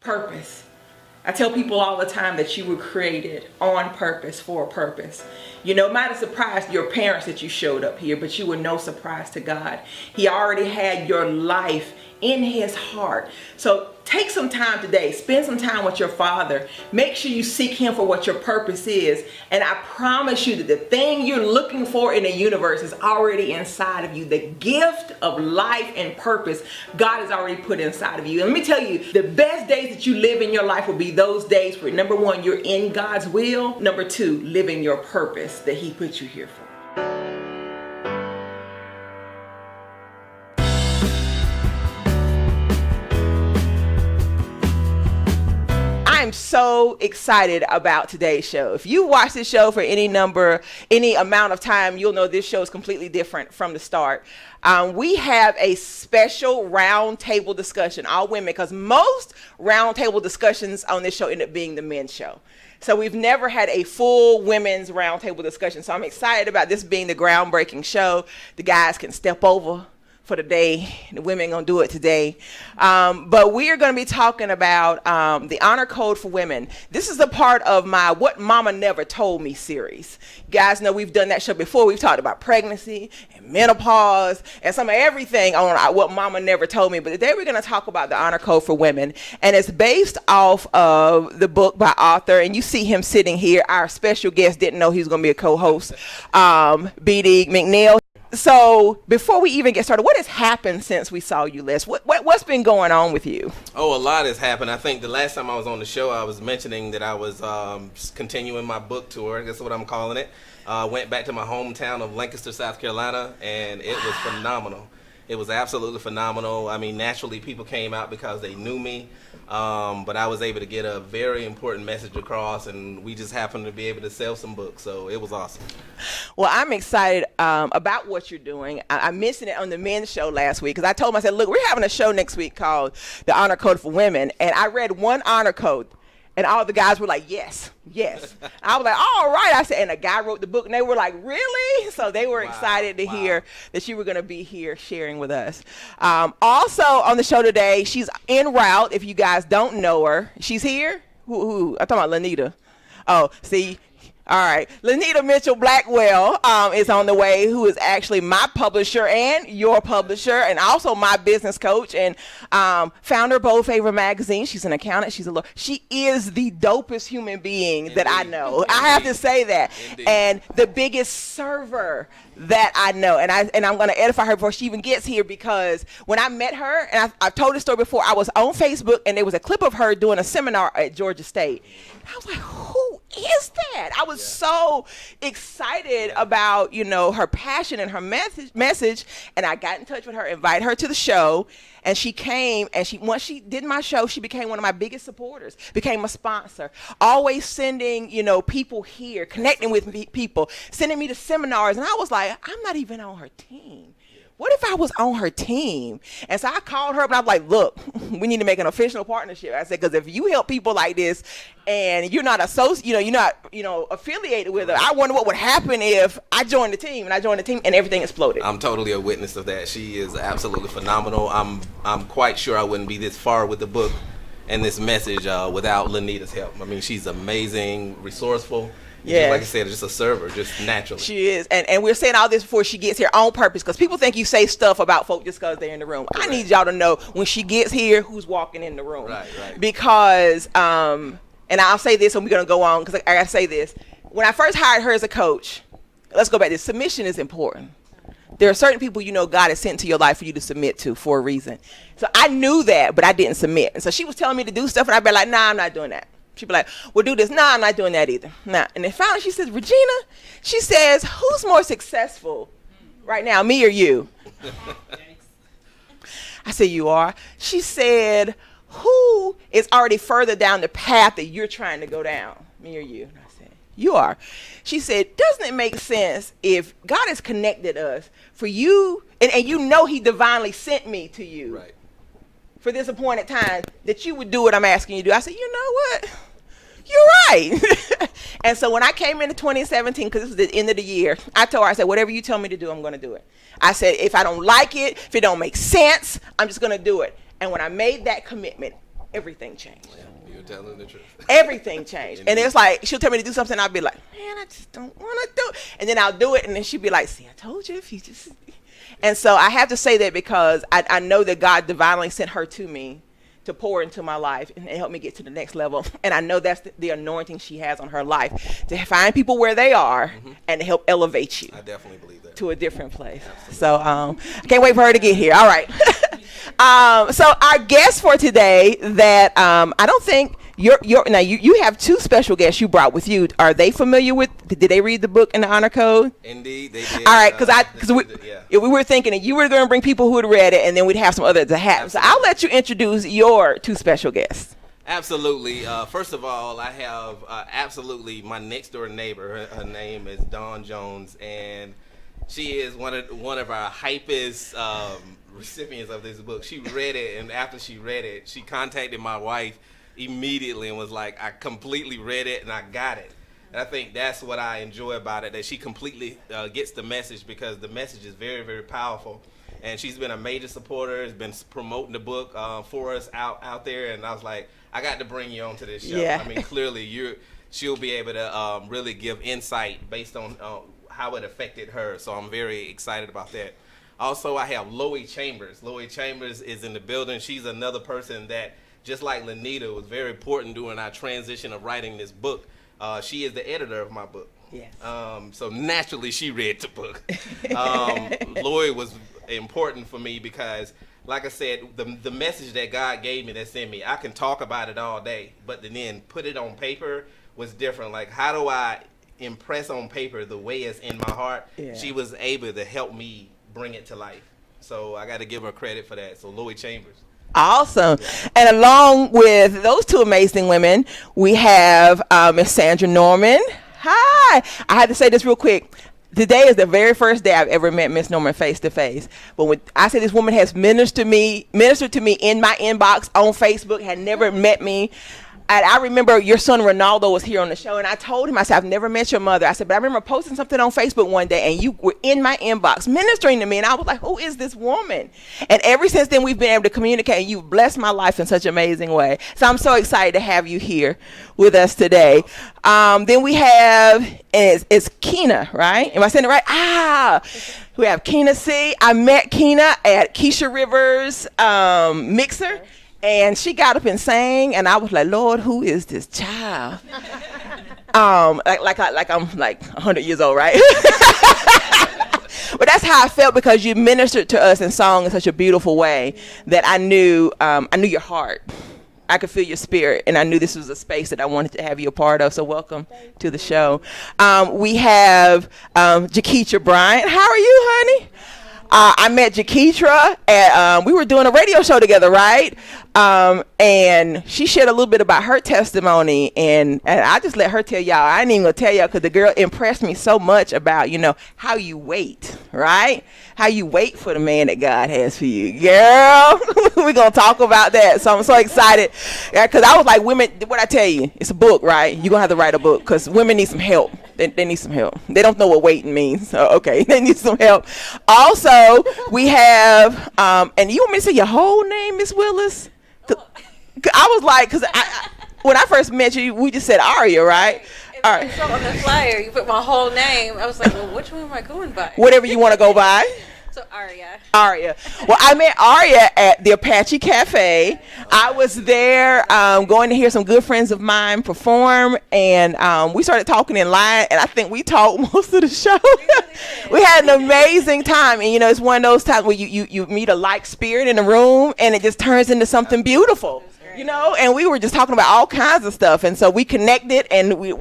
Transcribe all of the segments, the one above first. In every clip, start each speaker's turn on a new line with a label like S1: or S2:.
S1: Purpose. I tell people all the time that you were created on purpose for a purpose. You know, it might have surprised your parents that you showed up here, but you were no surprise to God. He already had your life in his heart. So take some time today, spend some time with your Father. Make sure you seek him for what your purpose is. And I promise you that the thing you're looking for in the universe is already inside of you. The gift of life and purpose, God has already put inside of you. And let me tell you, the best days that you live in your life will be those days where, number one, you're in God's will. Number two, living your purpose that he put you here for. I'm so excited about today's show. If you watch this show for any amount of time, you'll know this show is completely different from the start. We have a special roundtable discussion, all women, because most roundtable discussions on this show end up being the men's show. So we've never had a full women's roundtable discussion. So I'm excited about this being the groundbreaking show. The guys can step over for the day. The women gonna do it today. But we are gonna be talking about the honor code for women. This is a part of my What Mama Never Told Me series. You guys know we've done that show before. We've talked about pregnancy and menopause and some of everything on What Mama Never Told Me. But today we're gonna talk about the honor code for women. And it's based off of the book by author, and you see him sitting here. Our special guest didn't know he was gonna be a co-host, BD MCNeal. So before we even get started, what has happened since we saw you last? What's been going on with you?
S2: Oh, a lot has happened. I think the last time I was on the show, I was mentioning that I was continuing my book tour. That's what I'm calling it. Went back to my hometown of Lancaster, South Carolina, and it was phenomenal. It was absolutely phenomenal. I mean, naturally, people came out because they knew me, but I was able to get a very important message across, and we just happened to be able to sell some books, so it was awesome.
S1: Well, I'm excited about what you're doing. I mentioned it on the men's show last week because I told them, I said, look, we're having a show next week called The Honor Code for Women, and I read one honor code. And all the guys were like, yes, yes. I was like, all right. I said, and a guy wrote the book, and they were like, really? So they were excited to hear that you were going to be here sharing with us. Also on the show today, she's en route. If you guys don't know her, she's here. Who? I'm talking about Lanita. Oh, see. All right. Lanita Mitchell Blackwell is on the way, who is actually my publisher and your publisher, and also my business coach, and founder of Bold Favor Magazine. She's an accountant. She's a lawyer. She is the dopest human being that I know. Indeed. I have to say that. Indeed. And the biggest server that I know. And I'm going to edify her before she even gets here, because when I met her, and I've told this story before, I was on Facebook, and there was a clip of her doing a seminar at Georgia State. And I was like, who is that? I was so excited about, her passion and her message. And I got in touch with her, invited her to the show, and she came, and once she did my show, she became one of my biggest supporters, became a sponsor, always sending, people here, connecting with people, sending me to seminars. And I was like, I'm not even on her team. What if I was on her team? And so I called her up, and I was like, look, we need to make an official partnership. I said, because if you help people like this and you're not you're not, affiliated with her, I wonder what would happen if I joined the team. And I joined the team, and everything exploded.
S2: I'm totally a witness of that. She is absolutely phenomenal. I'm quite sure I wouldn't be this far with the book and this message without Lanita's help. I mean, she's amazing, resourceful. Yeah, like I said, just a server, just naturally.
S1: She is, and we're saying all this before she gets here on purpose, because people think you say stuff about folk just because they're in the room. Correct. I need y'all to know when she gets here who's walking in the room. Right. Because, and I'll say this, and we're gonna go on because I gotta say this. When I first hired her as a coach, let's go back. This submission is important. There are certain people God has sent into your life for you to submit to for a reason. So I knew that, but I didn't submit, and so she was telling me to do stuff, and I'd be like, nah, I'm not doing that. She'd be like, well, do this. Nah, I'm not doing that either. Nah. And then finally she says, Regina, she says, who's more successful right now, me or you? I said, you are. She said, who is already further down the path that you're trying to go down, me or you? And I said, you are. She said, doesn't it make sense if God has connected us for you, and he divinely sent me to you? Right. For this appointed time, that you would do what I'm asking you to do. I said, you know what? You're right. And so when I came into 2017, because this was the end of the year, I told her, I said, whatever you tell me to do, I'm going to do it. I said, if I don't like it, if it don't make sense, I'm just going to do it. And when I made that commitment, everything changed.
S2: You're telling the truth.
S1: Everything changed. And it's like, she'll tell me to do something, I'll be like, man, I just don't want to do it. And then I'll do it, and then she'll be like, see, I told you, if you just... And so I have to say that because I know that God divinely sent her to me to pour into my life and help me get to the next level. And I know that's the anointing she has on her life, to find people where they are and to help elevate you.
S2: I definitely believe that.
S1: To a different place. Absolutely. So I can't wait for her to get here. All right. So our guest for today that I don't think now you have two special guests you brought with you. Are they familiar with? Did they read the book in the honor code?
S2: Indeed, they did.
S1: All right, because we were thinking that you were going to bring people who had read it, and then we'd have some others to have. Absolutely. So I'll let you introduce your two special guests.
S2: Absolutely. First of all, I have absolutely my next door neighbor. Her name is Dawn Jones, and she is one of our hypest recipients of this book. She read it, and after she read it, she contacted my wife immediately and was like, I completely read it and I got it. And I think that's what I enjoy about it, that she completely gets the message, because the message is very, very powerful. And she's been a major supporter, has been promoting the book for us out there. And I was like, I got to bring you on to this show.
S1: Yeah.
S2: I mean, clearly she'll be able to really give insight based on how it affected her. So I'm very excited about that. Also, I have Loie Chambers. Loie Chambers is in the building. She's another person that, just like Lanita, was very important during our transition of writing this book. She is the editor of my book.
S1: Yes.
S2: So naturally, she read the book. Loie was important for me because, like I said, the message that God gave me, that's in me, I can talk about it all day, but then put it on paper was different. Like, how do I impress on paper the way it's in my heart?
S1: Yeah.
S2: She was able to help me bring it to life. So I got to give her credit for that. So Loie Chambers.
S1: Awesome. And along with those two amazing women, we have Miss Sandra Norman. Hi. I had to say this real quick. Today is the very first day I've ever met Miss Norman face to face. But when I say this woman has ministered to me in my inbox on Facebook, had never met me. And I remember your son Ronaldo was here on the show, and I told him, I said, I've never met your mother. I said, but I remember posting something on Facebook one day, and you were in my inbox ministering to me, and I was like, who is this woman? And ever since then, we've been able to communicate, and you've blessed my life in such an amazing way. So I'm so excited to have you here with us today. Then we have, it's Keena, right? Am I saying it right? We have Keena C. I met Keena at Keisha Rivers' mixer. And she got up and sang, and I was like, Lord, who is this child? like I'm like 100 years old, right? But that's how I felt, because you ministered to us in song in such a beautiful way that I knew your heart. I could feel your spirit, and I knew this was a space that I wanted to have you a part of. So welcome to the show. We have Jaketra Bryant. How are you, honey? I met Jaketra at, we were doing a radio show together, right? And she shared a little bit about her testimony, and I just let her tell y'all. I ain't even gonna tell y'all because the girl impressed me so much about, how you wait, right? How you wait for the man that God has for you. Girl, we're gonna talk about that. So I'm so excited. Yeah, because I was like, women, what I tell you, it's a book, right? You're gonna have to write a book because women need some help. They need some help. They don't know what waiting means. So, okay, they need some help. Also, we have, and you want me to say your whole name, Miss Willis? I was like, because when I first met you, we just said Aria, right?
S3: All right. So on the flyer, you put my whole name. I was like, well, which one am I going by?
S1: Whatever you want to go by.
S3: So Aria.
S1: Aria. Well, I met Aria at the Apache Cafe. I was there going to hear some good friends of mine perform, and we started talking in line, and I think we talked most of the show. We had an amazing time, and it's one of those times where you meet a like spirit in the room, and it just turns into something beautiful. And we were just talking about all kinds of stuff, and so we connected, and we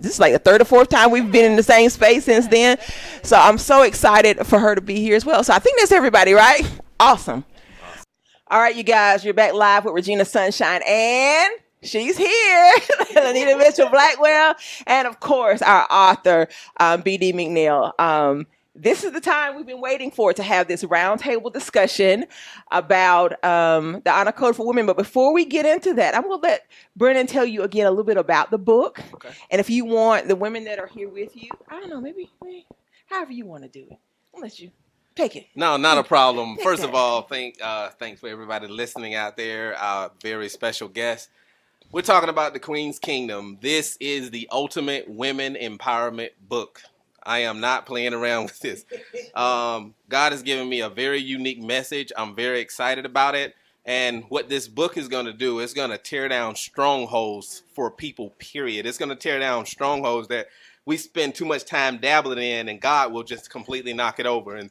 S1: this is like the third or fourth time we've been in the same space since then. So I'm so excited for her to be here as well. So I think that's everybody, right? Awesome. All right, you guys, you're back live with Regina Sunshine, and she's here, Lanita Mitchell-Blackwell, and of course our author, BD MCNeal. This is the time we've been waiting for, to have this roundtable discussion about the Honor Code for Women. But before we get into that, I'm going to let Brennan tell you again a little bit about the book. Okay. And if you want the women that are here with you, I don't know, maybe however you want to do it. I'll let you. Take it.
S2: No, not a problem. First of all, thanks for everybody listening out there. Our very special guest. We're talking about the Queen's Kingdom. This is the ultimate women empowerment book. I am not playing around with this. God has given me a very unique message. I'm very excited about it. And what this book is going to do is going to tear down strongholds for people, period. It's going to tear down strongholds that we spend too much time dabbling in, and God will just completely knock it over. And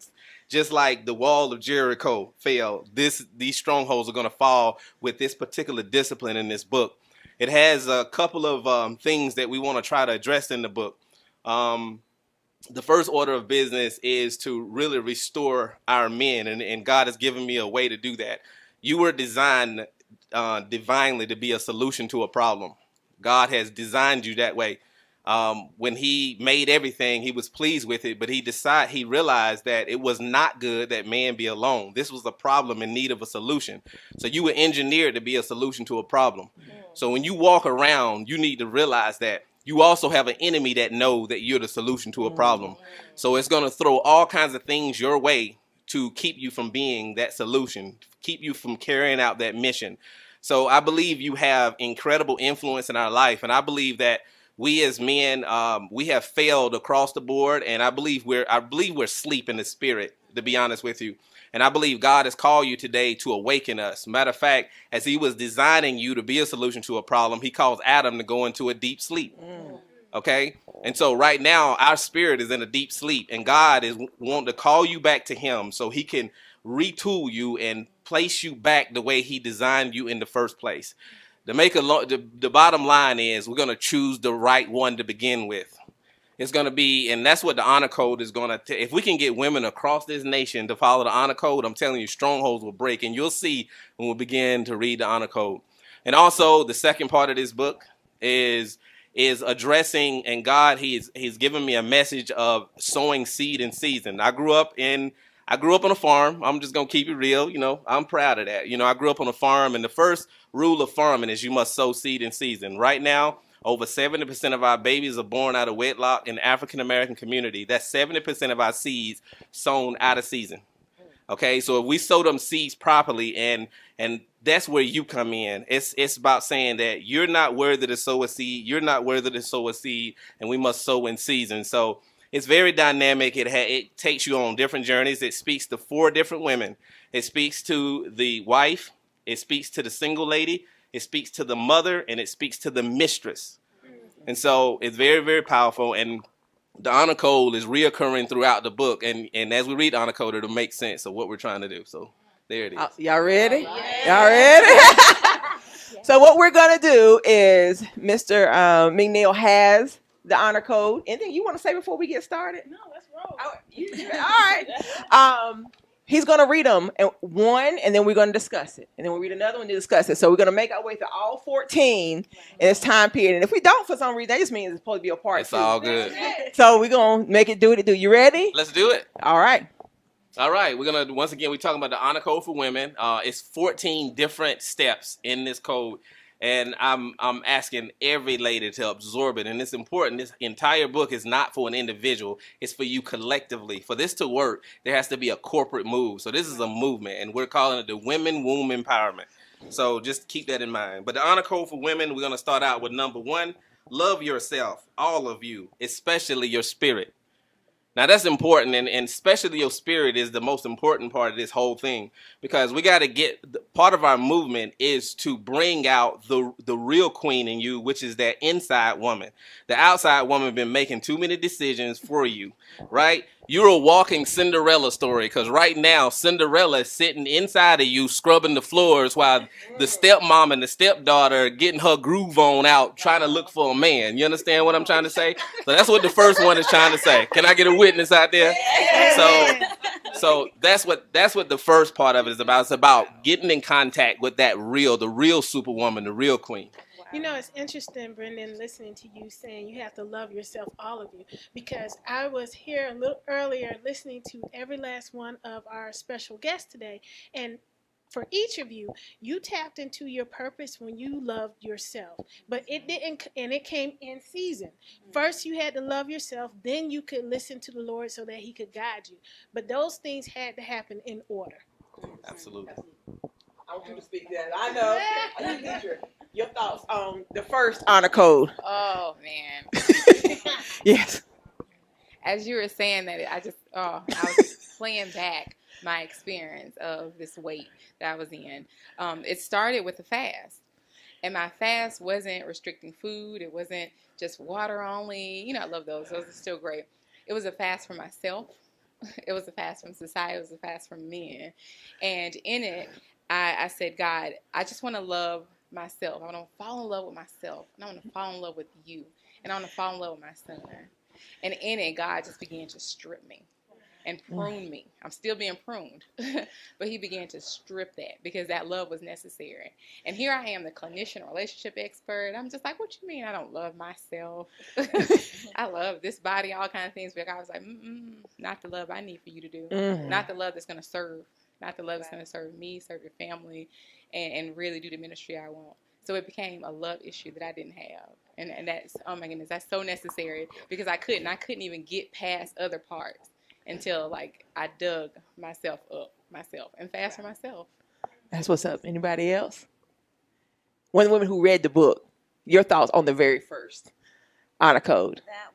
S2: just like the wall of Jericho fell, these strongholds are going to fall with this particular discipline in this book. It has a couple of things that we want to try to address in the book. The first order of business is to really restore our men, and God has given me a way to do that. You were designed divinely to be a solution to a problem. God has designed you that way. When he made everything, he was pleased with it, but he realized that it was not good that man be alone. This was a problem in need of a solution. So you were engineered to be a solution to a problem. So when you walk around, you need to realize that you also have an enemy that know that you're the solution to a problem. So it's going to throw all kinds of things your way to keep you from being that solution, keep you from carrying out that mission. So I believe you have incredible influence in our life, and I believe that we as men, we have failed across the board, and I believe we're asleep in the spirit, to be honest with you. And I believe God has called you today to awaken us. Matter of fact, as he was designing you to be a solution to a problem, he caused Adam to go into a deep sleep. Okay? And so right now, our spirit is in a deep sleep, and God is wanting to call you back to him so he can retool you and place you back the way he designed you in the first place. The bottom line is we're going to choose the right one to begin with. It's going to be, and that's what the honor code is going to, if we can get women across this nation to follow the honor code, I'm telling you, strongholds will break, and you'll see when we begin to read the honor code. And also, the second part of this book is addressing, and God, he's given me a message of sowing seed in season. I grew up on a farm. I'm just going to keep it real. I'm proud of that. I grew up on a farm, and the first rule of farming is you must sow seed in season. Right now, over 70% of our babies are born out of wedlock in the African-American community. That's 70% of our seeds sown out of season. Okay, so if we sow them seeds properly, and that's where you come in. It's about saying that you're not worthy to sow a seed. You're not worthy to sow a seed, and we must sow in season. So it's very dynamic. It takes you on different journeys. It speaks to 4 different women. It speaks to the wife. It speaks to the single lady. It speaks to the mother, and it speaks to the mistress. And so it's very, very powerful. And the honor code is reoccurring throughout the book. And as we read the honor code, it'll make sense of what we're trying to do. So there it is.
S1: Y'all ready? Y'all ready? So what we're going to do is Mr. McNeal has the honor code. Anything you want to say before we get started?
S4: No, let's roll.
S1: All right. He's going to read them one, and then we're going to discuss it. And then we'll read another one to discuss it. So we're going to make our way through all 14 in this time period. And if we don't, for some reason, that just means it's supposed to be a part 2.
S2: It's all good.
S1: So we're going to make it do what it do. You ready?
S2: Let's do it.
S1: All right.
S2: All right. We're going to, once again, we're talking about the honor code for women. It's 14 different steps in this code. And I'm asking every lady to absorb it. And it's important. This entire book is not for an individual. It's for you collectively. For this to work, there has to be a corporate move. So this is a movement, and we're calling it the Women Womb Empowerment. So just keep that in mind. But the honor code for women, we're going to start out with number 1. Love yourself, all of you, especially your spirit. Now, that's important, and especially your spirit is the most important part of this whole thing, because we got to get, part of our movement is to bring out the real queen in you, which is that inside woman. The outside woman been making too many decisions for you, right? You're a walking Cinderella story, because right now, Cinderella is sitting inside of you, scrubbing the floors, while the stepmom and the stepdaughter are getting her groove on out, trying to look for a man. You understand what I'm trying to say? So that's what the first one is trying to say. Can I get a witness out there? So that's what the first part of it is about. It's about getting in contact with the real superwoman, the real queen.
S4: It's interesting, Brendan, listening to you saying you have to love yourself, all of you, because I was here a little earlier listening to every last one of our special guests today, and for each of you, you tapped into your purpose when you loved yourself. But it didn't, and it came in season. First, you had to love yourself, then you could listen to the Lord so that He could guide you. But those things had to happen in order.
S2: Absolutely.
S1: I want you to speak that. I know. I need your thoughts on the first honor code.
S5: Oh man.
S1: Yes.
S5: As you were saying that, I was playing back my experience of this weight that I was in. It started with a fast. And my fast wasn't restricting food. It wasn't just water only. You know, I love those. Those are still great. It was a fast for myself. It was a fast from society. It was a fast from men. And in it, I said, God, I just want to love myself. I want to fall in love with myself. And I want to fall in love with you. And I want to fall in love with my son. And in it, God just began to strip me and prune me. I'm still being pruned. But He began to strip that because that love was necessary. And here I am, the clinician, relationship expert. I'm just like, what you mean I don't love myself? I love this body, all kinds of things. But God was like, not the love I need for you to do. Not the love that's going to serve. Not the love that's going to serve me, serve your family, and really do the ministry I want. So it became a love issue that I didn't have. And that's, oh my goodness, that's so necessary because I couldn't even get past other parts until like I dug myself and fast for myself.
S1: That's what's up. Anybody else? One of the women who read the book, your thoughts on the very first honor code.
S6: That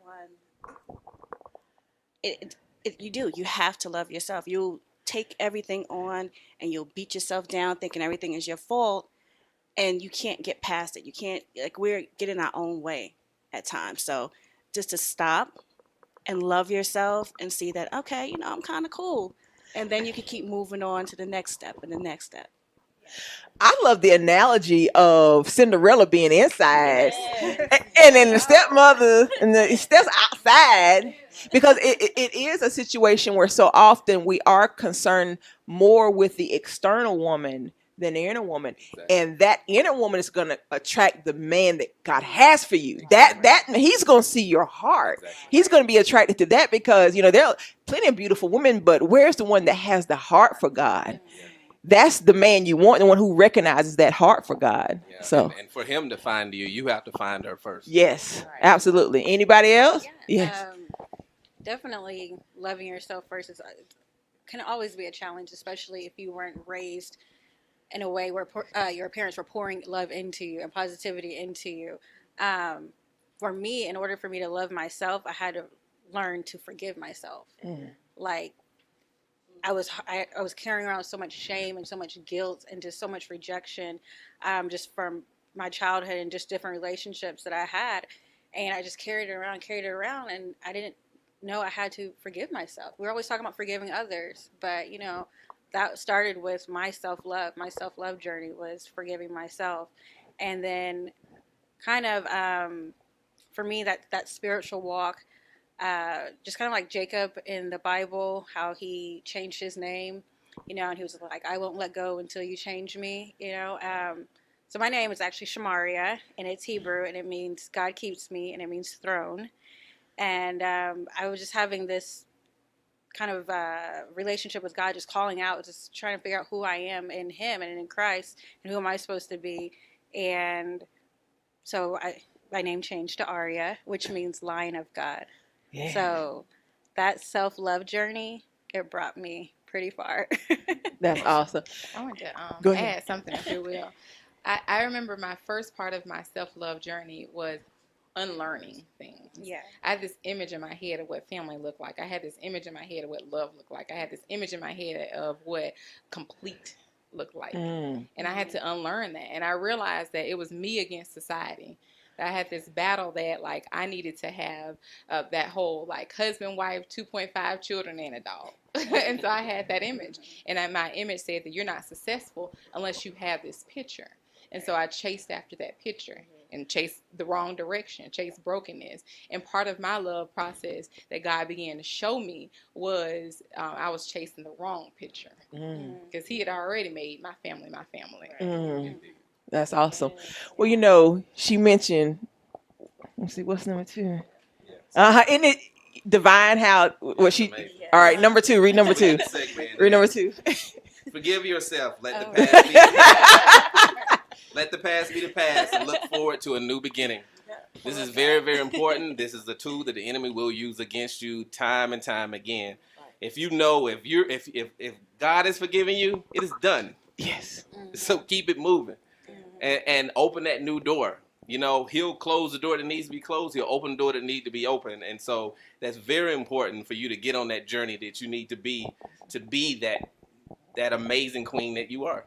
S6: one, you have to love yourself. You'll take everything on and you'll beat yourself down thinking everything is your fault. And you can't get past it. You can't, like, we're getting our own way at times. So just to stop and love yourself and see that, okay, I'm kind of cool. And then you can keep moving on to the next step and the next step.
S1: I love the analogy of Cinderella being inside and then the stepmother and the steps outside, because it is a situation where so often we are concerned more with the external woman than the inner woman. Exactly. And that inner woman is going to attract the man that God has for you. That he's going to see your heart. Exactly. He's going to be attracted to that because, there are plenty of beautiful women, but where's the one that has the heart for God? Yeah. That's the man you want, the one who recognizes that heart for God. Yeah. So,
S2: and for him to find you, you have to find her first.
S1: Yes, right. Absolutely. Anybody else?
S3: Yeah.
S1: Yes.
S3: Definitely loving yourself first can always be a challenge, especially if you weren't raised in a way where your parents were pouring love into you and positivity into you. For me, in order for me to love myself, I had to learn to forgive myself. Like, I was carrying around so much shame and so much guilt and just so much rejection, just from my childhood and just different relationships that I had. And I just carried it around, and I didn't know I had to forgive myself. We're always talking about forgiving others, but, that started with my self-love. My self-love journey was forgiving myself. And then kind of, for me, that spiritual walk, just kind of like Jacob in the Bible, how he changed his name, and he was like, I won't let go until you change me, So my name is actually Shamaria, and it's Hebrew, and it means God keeps me, and it means throne. And I was just having this kind of relationship with God, just calling out, just trying to figure out who I am in Him and in Christ, and who am I supposed to be. And so my name changed to Arya, which means Lion of God. Yeah. So that self-love journey, it brought me pretty far.
S1: That's awesome.
S5: I want to add something, if you will. I remember my first part of my self-love journey was unlearning things.
S3: Yeah.
S5: I had this image in my head of what family looked like. I had this image in my head of what love looked like. I had this image in my head of what complete looked like. And I had to unlearn that. And I realized that it was me against society. I had this battle that, like, I needed to have that whole, like, husband, wife, 2.5 children, and a dog. And so I had that image. And my image said that you're not successful unless you have this picture. And so I chased after that picture and chased the wrong direction, chased brokenness. And part of my love process that God began to show me was I was chasing the wrong picture. Because He had already made my family my family.
S1: That's awesome. Well, she mentioned, let's see, what's number 2? Isn't it divine how, all right, number 2, read number 2. Read number 2.
S2: Forgive yourself. Let the
S3: Oh.
S2: past be the past. Let the past be the past and look forward to a new beginning. This is very, very important. This is the tool that the enemy will use against you time and time again. If you know, if God has forgiven you, it is done.
S1: Yes.
S2: So keep it moving and open that new door. You know, he'll close the door that needs to be closed. He'll open the door that needs to be open. And so that's very important for you to get on that journey that you need to be that amazing queen that you are.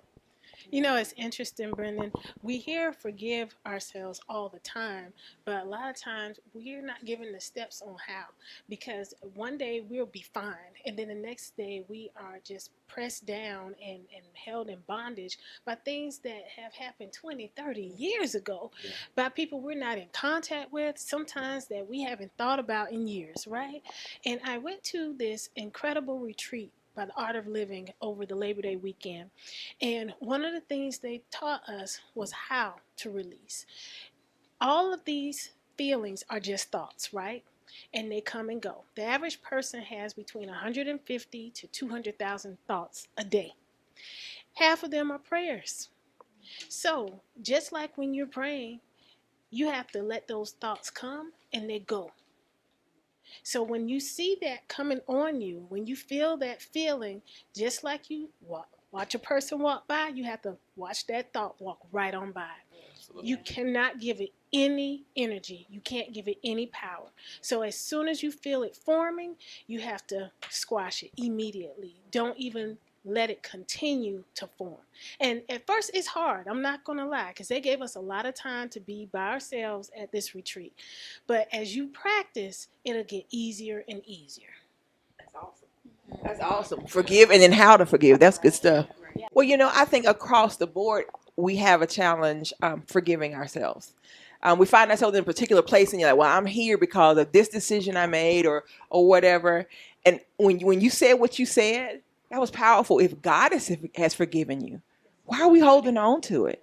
S4: You know, it's interesting, Brendan. We hear forgive ourselves all the time, but a lot of times we're not given the steps on how. Because one day we'll be fine, and then the next day we are just pressed down and held in bondage by things that have happened 20, 30 years ago, by people we're not in contact with, sometimes that we haven't thought about in years, right? And I went to this incredible retreat by the Art of Living over the Labor Day weekend. And one of the things they taught us was how to release. All of these feelings are just thoughts, right? And they come and go. The average person has between 150 to 200,000 thoughts a day. Half of them are prayers. So just like when you're praying, you have to let those thoughts come and they go. So when you see that coming on you, when you feel that feeling, just like you watch a person walk by, you have to watch that thought walk right on by. Absolutely. You cannot give it any energy. You can't give it any power. So as soon as you feel it forming, you have to squash it immediately. Don't even let it continue to form. And at first it's hard, I'm not going to lie, because they gave us a lot of time to be by ourselves at this retreat. But as you practice, it'll get easier and easier.
S1: That's awesome. That's awesome. Forgive and then how to forgive. That's good stuff. Well, you know, I think across the board, we have a challenge forgiving ourselves. We find ourselves in a particular place and you're like, well, I'm here because of this decision I made or whatever. And when you said what you said, that was powerful. If God has forgiven you, why are we holding on to it?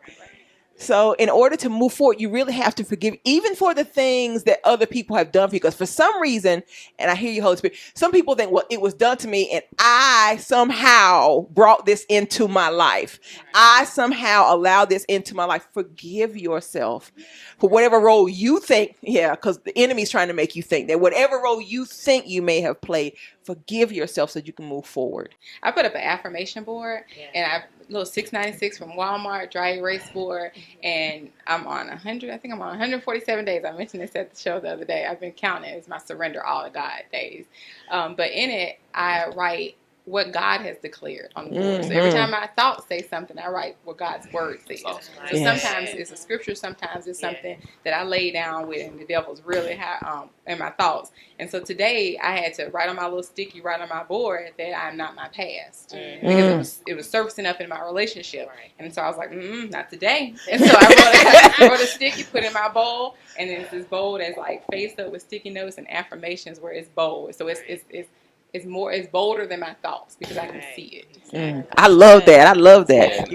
S1: So in order to move forward, you really have to forgive, even for the things that other people have done for you. Because for some reason, and I hear you, Holy Spirit, some people think, well, it was done to me and I somehow brought this into my life. I somehow allowed this into my life. Forgive yourself for whatever role you think, because the enemy's trying to make you think that whatever role you think you may have played, forgive yourself so you can move forward.
S5: I put up an affirmation board, and I little 696 from Walmart dry erase board, and I'm on 100. I think I'm on 147 days. I mentioned this at the show the other day. I've been counting. It's my surrender all to God days. But in it, I write what God has declared on the board. So every time my thoughts say something, I write what God's word says. So sometimes it's a scripture, sometimes it's something that I lay down with, and the devil's really high in my thoughts. And so today I had to write on my little sticky, write on my board that I'm not my past, because it was surfacing up in my relationship. And so I was like, not today. And so I wrote a sticky, put in my bowl, and then it's this bowl that's like faced up with sticky notes and affirmations where it's bold. So it's bolder than my thoughts because I can see it.
S1: I love that. I love that.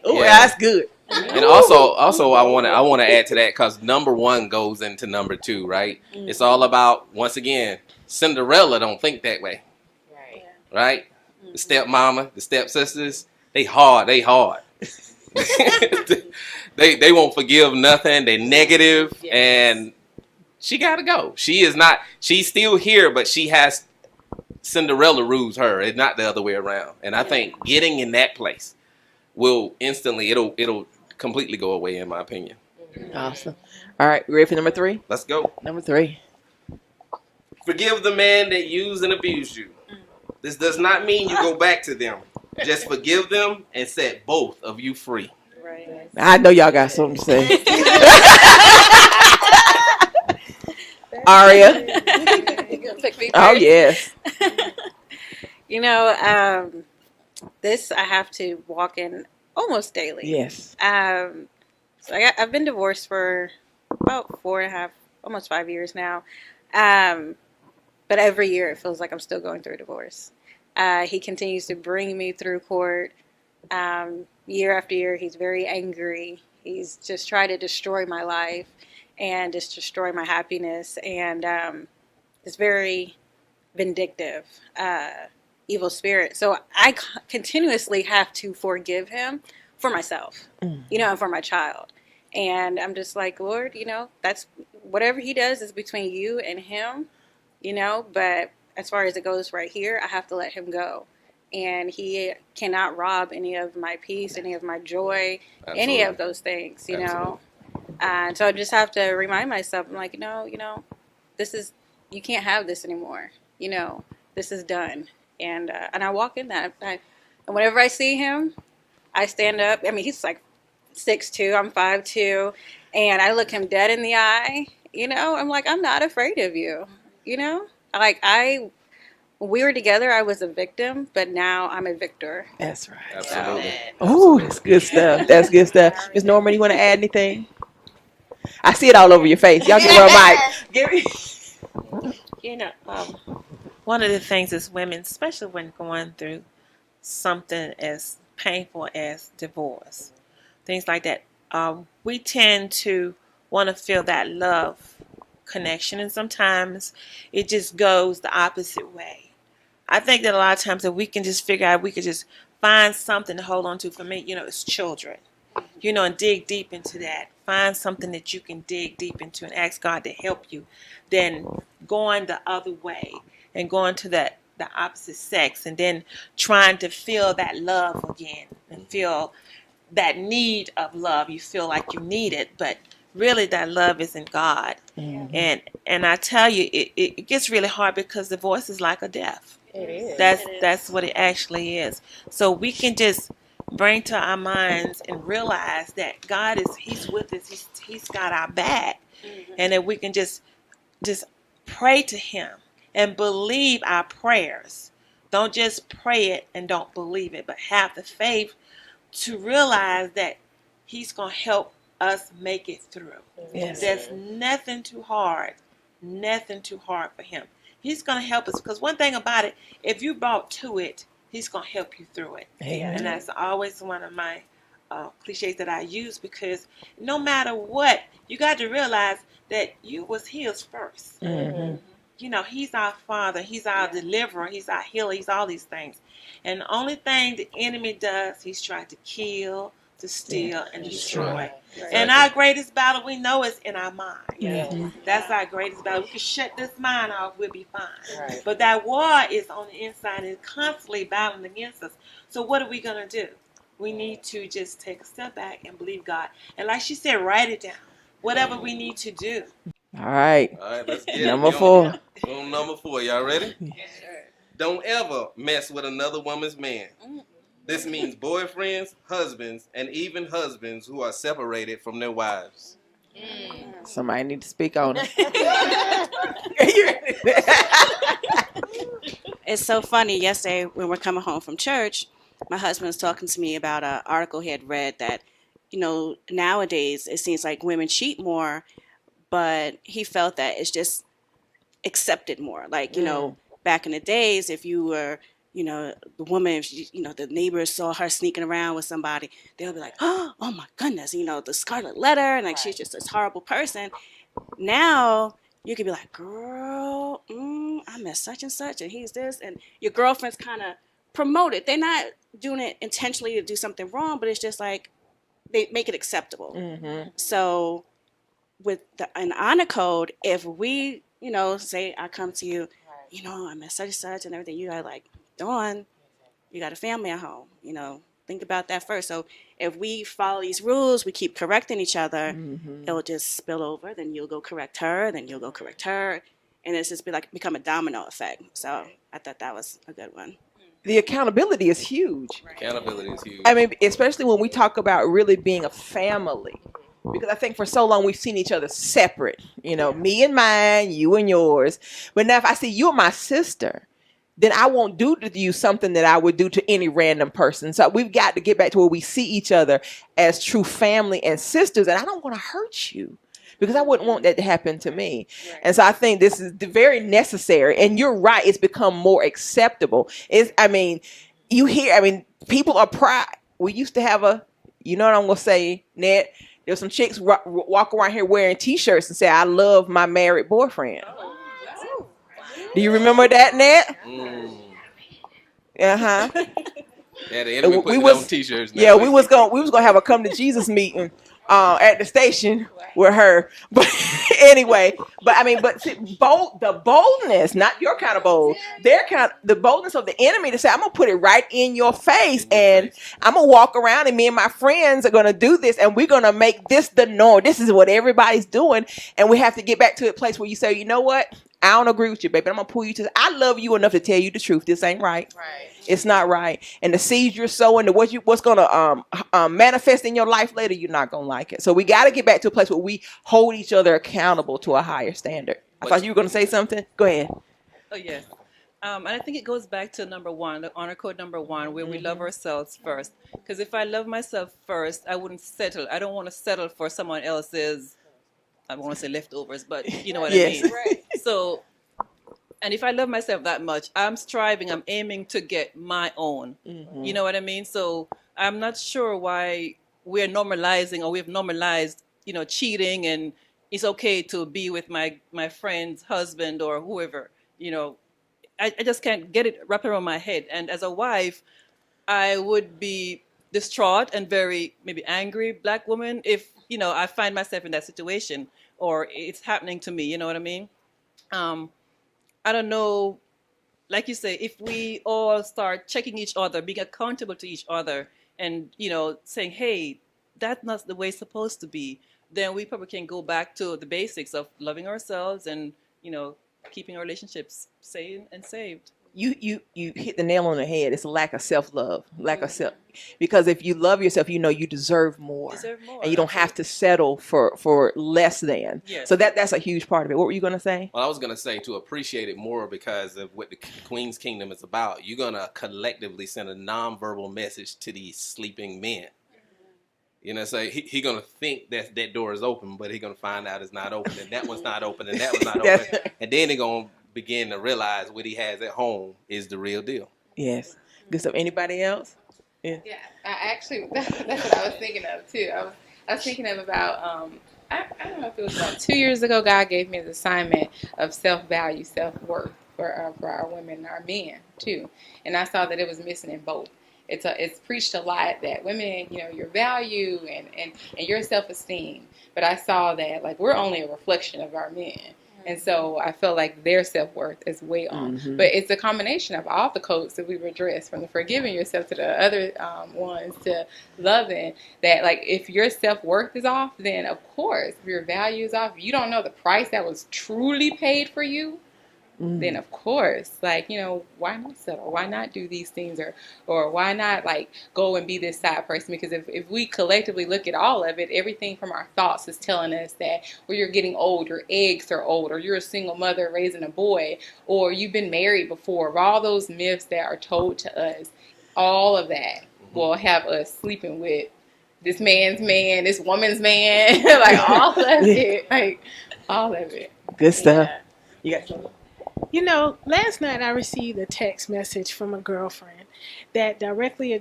S1: That's good.
S2: And also I want to add to that, because number one goes into number two, right? It's all about, once again, Cinderella don't think that way, right? The stepmama, the stepsisters, they hard. they won't forgive nothing. They negative, and she gotta go. She's still here, but she has Cinderella rules her. It's not the other way around. And I think getting in that place will instantly, it'll completely go away, in my opinion.
S1: Awesome. All right, ready for number 3?
S2: Let's go.
S1: Number 3.
S2: Forgive the man that used and abused you. This does not mean you go back to them. Just forgive them and set both of you free.
S6: Right.
S1: I know y'all got something to say. Aria. Oh, yes.
S3: You know, this I have to walk in almost daily.
S1: Yes.
S3: So I've been divorced for about 4.5, almost 5 years now. But every year it feels like I'm still going through a divorce. He continues to bring me through court. Year after year, he's very angry. He's just tried to destroy my life and just destroy my happiness. And it's very vindictive. evil spirit. So I continuously have to forgive him for myself, you know, and for my child. And I'm just like, Lord, you know, that's whatever he does is between you and him, you know, but as far as it goes right here, I have to let him go. And he cannot rob any of my peace, any of my joy, any of those things, you know. And so I just have to remind myself, I'm like, no, you know, this is, you can't have this anymore. You know, this is done. And I walk in that. And whenever I see him, I stand up. I mean, he's like 6'2", I'm 5'2", and I look him dead in the eye. You know, I'm like, I'm not afraid of you. You know, like when we were together, I was a victim, but now I'm a victor.
S1: That's right.
S2: Absolutely.
S1: Oh, that's good stuff. That's good stuff. Ms. Norman, you want to add anything? I see it all over your face. Y'all give her a mic. Give me.
S7: You know, one of the things as women, especially when going through something as painful as divorce, things like that, we tend to want to feel that love connection, and sometimes it just goes the opposite way. I think that a lot of times that we can just figure out, we could just find something to hold on to. For me, you know, it's children, you know, and dig deep into that. Find something that you can dig deep into and ask God to help you. Then going the other way and going to the opposite sex, and then trying to feel that love again and feel that need of love. You feel like you need it, but really that love is in God. And I tell you, it gets really hard because divorce is like a death.
S8: It is.
S7: That's what it actually is. So we can just bring to our minds and realize that God He's with us. He's got our back, and that we can just pray to Him and believe our prayers. Don't just pray it and don't believe it, but have the faith to realize that He's going to help us make it through.
S1: Yes.
S7: There's nothing too hard for Him. He's going to help us, because one thing about it, if you brought to it, He's going to help you through it.
S1: Amen.
S7: And that's always one of my cliches that I use, because no matter what, you got to realize that you was His first. You know, He's our Father. He's our deliverer. He's our healer. He's all these things. And the only thing the enemy does, he's tried to kill, to steal, and destroy.
S8: Right.
S7: And our greatest battle we know is in our mind.
S8: Yeah.
S7: That's our greatest battle. We can shut this mind off, we'll be fine.
S8: Right.
S7: But that war is on the inside and constantly battling against us. So what are we going to do? We need to just take a step back and believe God. And like she said, write it down. Whatever we need to do.
S1: All right.
S2: All right, let's get it.
S1: Number 4.
S2: On number 4, y'all ready? Don't ever mess with another woman's man. This means boyfriends, husbands, and even husbands who are separated from their wives.
S1: Somebody need to speak on it.
S6: It's so funny. Yesterday, when we're coming home from church, my husband was talking to me about an article he had read that, you know, nowadays it seems like women cheat more, but he felt that it's just accepted more. Like, you know, back in the days, if you were, you know, the woman, if she, you know, the neighbors saw her sneaking around with somebody, they'll be like, oh my goodness, you know, the scarlet letter, and like she's just this horrible person. Now you could be like, girl, I met such and such, and he's this, and your girlfriends kind of promote it. They're not doing it intentionally to do something wrong, but it's just like they make it acceptable. So with an honor code, if we, you know, say I come to you, you know, I met such and such and everything, you got like, Dawn, you got a family at home, you know, think about that first. So if we follow these rules, we keep correcting each other, it'll just spill over. Then you'll go correct her, then you'll go correct her, and it's just become a domino effect. So I thought that was a good one.
S1: The accountability is huge.
S2: Accountability is huge.
S1: I mean, especially when we talk about really being a family. Because I think for so long we've seen each other separate. You know, me and mine, you and yours. But now if I see you're my sister, then I won't do to you something that I would do to any random person. So we've got to get back to where we see each other as true family and sisters. And I don't want to hurt you, because I wouldn't want that to happen to me. And so I think this is very necessary. And you're right, it's become more acceptable. People are proud. We used to have you know what I'm going to say, Ned? There's some chicks walk around here wearing T-shirts and say, I love my married boyfriend. Do you remember that, Ned? Uh-huh.
S2: Yeah, the enemy
S1: We
S2: putting it
S1: was
S2: on t-shirts now.
S1: yeah, we was gonna have a come to Jesus meeting at the station with her. But anyway, but I mean, but see, the boldness, not your kind of bold, the boldness of the enemy to say, I'm gonna put it right in your face,
S2: In your
S1: and
S2: face.
S1: I'm gonna walk around, and me and my friends are gonna do this, and we're gonna make this the norm. This is what everybody's doing, and we have to get back to a place where you say, you know what? I don't agree with you, baby. I'm gonna pull you to. I love you enough to tell you the truth. This ain't right.
S5: Right.
S1: It's not right. And the seeds you're sowing, what's gonna manifest in your life later, you're not gonna like it. So we got to get back to a place where we hold each other accountable to a higher standard. I thought you were gonna say something. Go ahead.
S8: Oh, yes. And I think it goes back to number one, the honor code number one, where we love ourselves first. Because if I love myself first, I wouldn't settle. I don't want to settle for someone else's, I don't want to say leftovers, but you know what
S1: Yes.
S8: I mean. So, and if I love myself that much, I'm striving, I'm aiming to get my own.
S1: Mm-hmm.
S8: You know what I mean? So I'm not sure why we're normalizing, or we've normalized, cheating, and it's okay to be with my friend's husband or whoever. I just can't get it wrapped around my head. And as a wife, I would be distraught and very maybe angry black woman if, I find myself in that situation or it's happening to me. You know what I mean? I don't know. Like you say, if we all start checking each other, being accountable to each other, and saying, "Hey, that's not the way it's supposed to be," then we probably can go back to the basics of loving ourselves and keeping our relationships sane and saved.
S1: You hit the nail on the head. It's a lack of self-love, of self. Because if you love yourself, you know you deserve more, and you don't have to settle for less than.
S8: Yes.
S1: So that's a huge part of it. What were you gonna say?
S2: Well, I was gonna say to appreciate it more because of what the Queen's Kingdom is about. You're gonna collectively send a nonverbal message to these sleeping men. So he gonna think that door is open, but he gonna find out it's not open, and that one's not open, and that one's not open, and then he gonna begin to realize what he has at home is the real deal.
S1: Yes. Good stuff. Anybody else?
S5: Yeah, I actually, that's what I was thinking of too. I was thinking of about, I don't know if it was about 2 years ago, God gave me the assignment of self-value, self-worth for our women and our men too. And I saw that it was missing in both. It's preached a lot that women, your value and your self-esteem. But I saw that like we're only a reflection of our men. And so I feel like their self-worth is way on.
S1: Mm-hmm.
S5: But it's a combination of all the codes that we've addressed, from the forgiving yourself to the other ones, to loving, that like if your self-worth is off, then of course, if your value is off, if you don't know the price that was truly paid for you, then of course, like, why not settle? Why not do these things? Or why not like go and be this side person? Because if we collectively look at all of it, everything from our thoughts is telling us that when you're getting old, your eggs are old, or you're a single mother raising a boy, or you've been married before, of all those myths that are told to us, all of that will have us sleeping with this man's man, this woman's man, like all of it, like all of it.
S1: Good stuff.
S4: Yeah.
S1: You got something?
S4: Last night I received a text message from a girlfriend that directly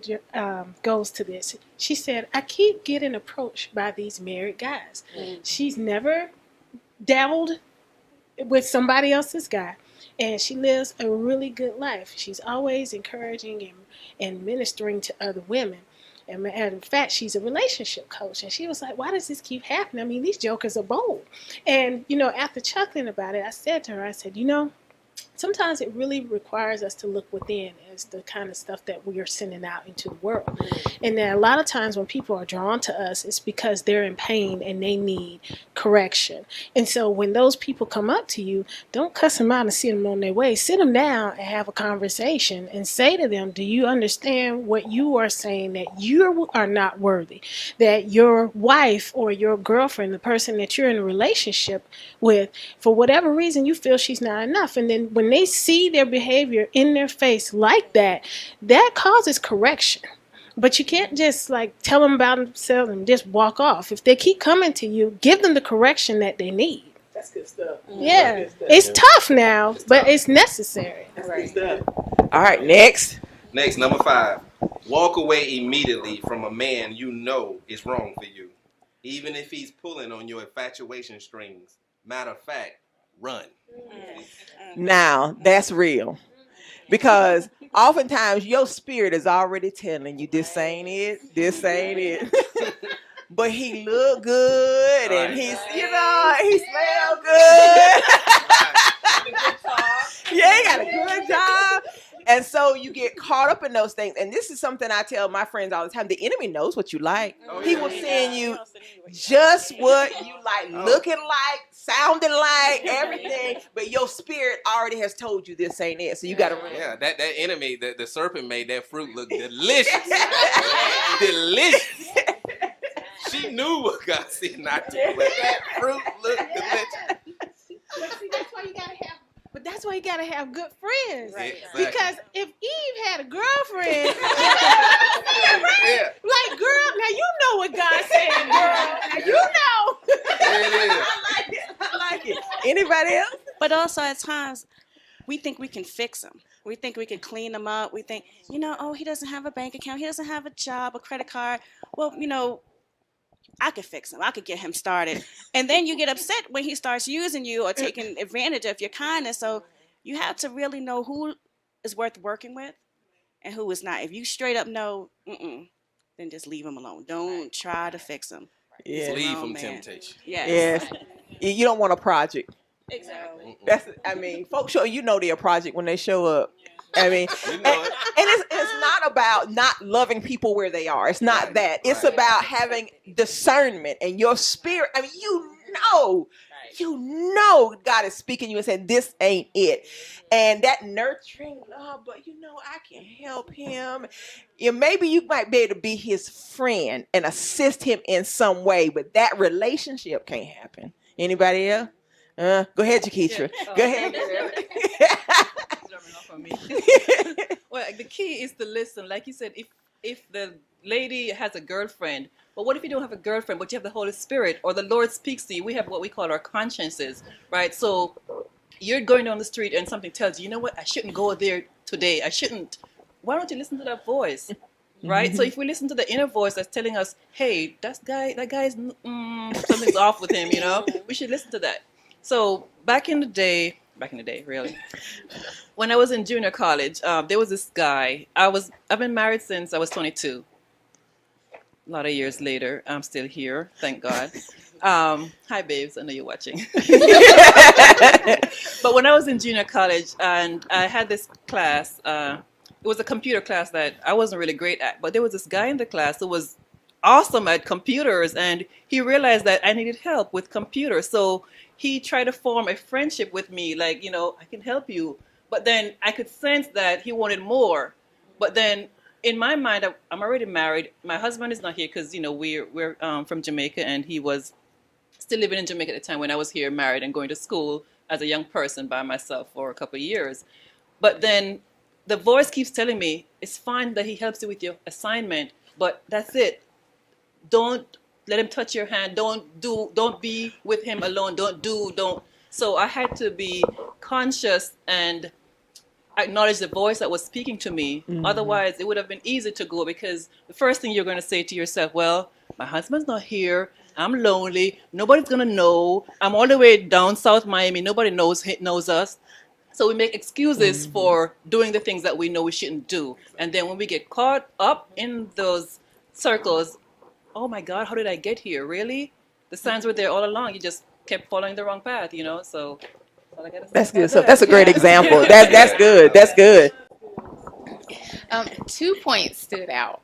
S4: goes to this. She said, I keep getting approached by these married guys. She's never dabbled with somebody else's guy, and she lives a really good life. She's always encouraging and ministering to other women. And in fact, she's a relationship coach. And she was like, why does this keep happening? I mean, these jokers are bold. And, after chuckling about it, I said to her, I said, sometimes it really requires us to look within as the kind of stuff that we are sending out into the world. And then a lot of times when people are drawn to us, it's because they're in pain and they need correction. And so when those people come up to you, don't cuss them out and send them on their way. Sit them down and have a conversation and say to them, do you understand what you are saying, that you are not worthy, that your wife or your girlfriend, the person that you're in a relationship with, for whatever reason, you feel she's not enough. And then when they see their behavior in their face like that, that causes correction. But you can't just like tell them about themselves and just walk off. If they keep coming to you, give them the correction that they need.
S1: That's good stuff.
S4: Yeah,
S1: Good stuff.
S4: it's tough now, but it's necessary.
S1: That's good stuff. All right, next.
S2: Next, number 5. Walk away immediately from a man you know is wrong for you, even if he's pulling on your infatuation strings. Matter of fact, run.
S1: Now that's real, because oftentimes your spirit is already telling you this ain't it, this ain't it. But he look good and he's, you know, he smell good. Yeah, he got a good job. And so you get caught up in those things. And this is something I tell my friends all the time. The enemy knows what you like. He will send you just what you like, looking like, sounding like, everything. But your spirit already has told you this ain't it. So you got to remember.
S2: Yeah, that enemy, the serpent made that fruit look delicious. Delicious. She knew what God said not to, but that fruit looked delicious.
S4: But see, that's why you gotta have. But that's why you gotta have good friends.
S2: Right. Exactly.
S4: Because if Eve had a girlfriend,
S2: Yeah.
S4: like girl, now you know what God said, girl. Now you know.
S2: There it is.
S1: I like it. Anybody else?
S6: But also at times, we think we can fix them. We think we can clean them up. We think, oh, he doesn't have a bank account. He doesn't have a job, a credit card. Well, I could fix him. I could get him started. And then you get upset when he starts using you or taking advantage of your kindness. So you have to really know who is worth working with and who is not. If you straight up know, then just leave him alone. Don't try to fix him.
S1: Yeah.
S2: Flee from temptation.
S6: Yes.
S1: You don't want a project.
S6: Exactly.
S1: Folks show they're a project when they show up.
S2: You know
S1: and
S2: it.
S1: it's not about not loving people where they are. It's not that. It's about having discernment and your spirit. You know God is speaking to you and saying, this ain't it. And that nurturing love, but I can help him. Maybe you might be able to be his friend and assist him in some way, but that relationship can't happen. Anybody else? Go ahead, Jaketra. Go ahead.
S8: Well, the key is to listen. Like you said, if the lady has a girlfriend, but what if you don't have a girlfriend, but you have the Holy Spirit or the Lord speaks to you? We have what we call our consciences, right? So you're going down the street and something tells you, you know what, I shouldn't go there today. I shouldn't. Why don't you listen to that voice, right? So if we listen to the inner voice that's telling us, hey, that guy's something's off with him, we should listen to that. So back in the day, really, when I was in junior college, there was this guy. I've been married since I was 22. A lot of years later, I'm still here, thank God. Hi, babes, I know you're watching. But when I was in junior college, and I had this class, it was a computer class that I wasn't really great at, but there was this guy in the class who was awesome at computers, and he realized that I needed help with computers. So he tried to form a friendship with me, like, I can help you. But then I could sense that he wanted more. But then in my mind, I'm already married. My husband is not here because, we're from Jamaica, and he was still living in Jamaica at the time when I was here, married and going to school as a young person by myself for a couple of years. But then the voice keeps telling me, it's fine that he helps you with your assignment, but that's it. Don't let him touch your hand. Don't be with him alone. Don't. So I had to be conscious and acknowledge the voice that was speaking to me. Mm-hmm. Otherwise, it would have been easy to go, because the first thing you're going to say to yourself, well, my husband's not here. I'm lonely. Nobody's going to know. I'm all the way down South Miami. Nobody knows us. So we make excuses for doing the things that we know we shouldn't do. And then when we get caught up in those circles, oh my God, how did I get here? Really? The signs were there all along. You just kept following the wrong path, So that's all I gotta say.
S1: That's good. So that's a great example. That's good. That's good.
S5: 2 points stood out.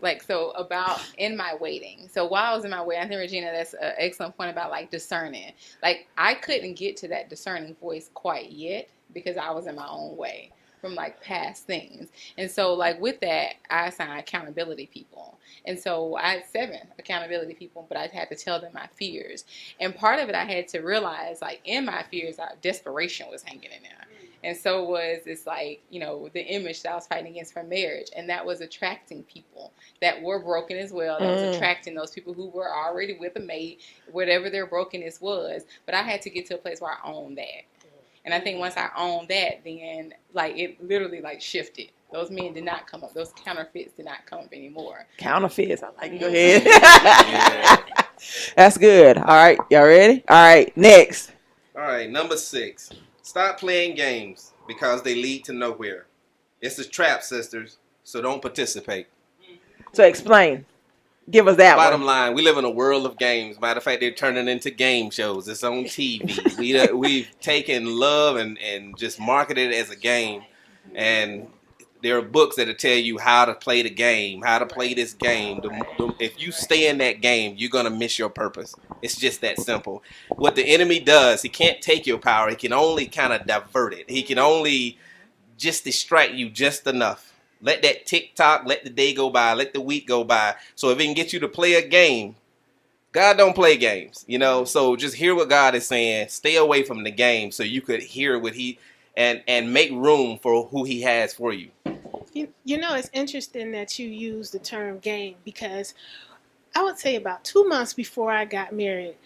S5: About in my waiting. So while I was in my waiting, I think, Regina, that's an excellent point about discerning. I couldn't get to that discerning voice quite yet because I was in my own way from past things. And so with that, I assigned accountability people. And so I had 7 accountability people, but I had to tell them my fears. And part of it, I had to realize in my fears, desperation was hanging in there. And so was this the image that I was fighting against for marriage. And that was attracting people that were broken as well. That was attracting those people who were already with a mate, whatever their brokenness was. But I had to get to a place where I owned that. And I think once I owned that, then it literally shifted. Those men did not come up. Those counterfeits did not come up anymore.
S1: Counterfeits. I like it. Go ahead. That's good. All right. Y'all ready? All right. Next.
S2: All right. Number 6. Stop playing games because they lead to nowhere. It's a trap, sisters. So don't participate.
S1: So explain. Give us that
S2: Bottom
S1: one.
S2: line, we live in a world of games. Matter of fact, they're turning into game shows. It's on TV. We've taken love and just marketed it as a game. And there are books that'll tell you how to play the game, how to play this game. If you stay in that game, you're going to miss your purpose. It's just that simple. What the enemy does, he can't take your power. He can only kind of divert it. He can only just distract you just enough. Let that tick-tock, let the day go by, let the week go by. So if it can get you to play a game, God don't play games, you know. So just hear what God is saying. Stay away from the game so you could hear what he and make room for who he has for you.
S4: You know, it's interesting that you use the term game, because I would say about 2 months before I got married,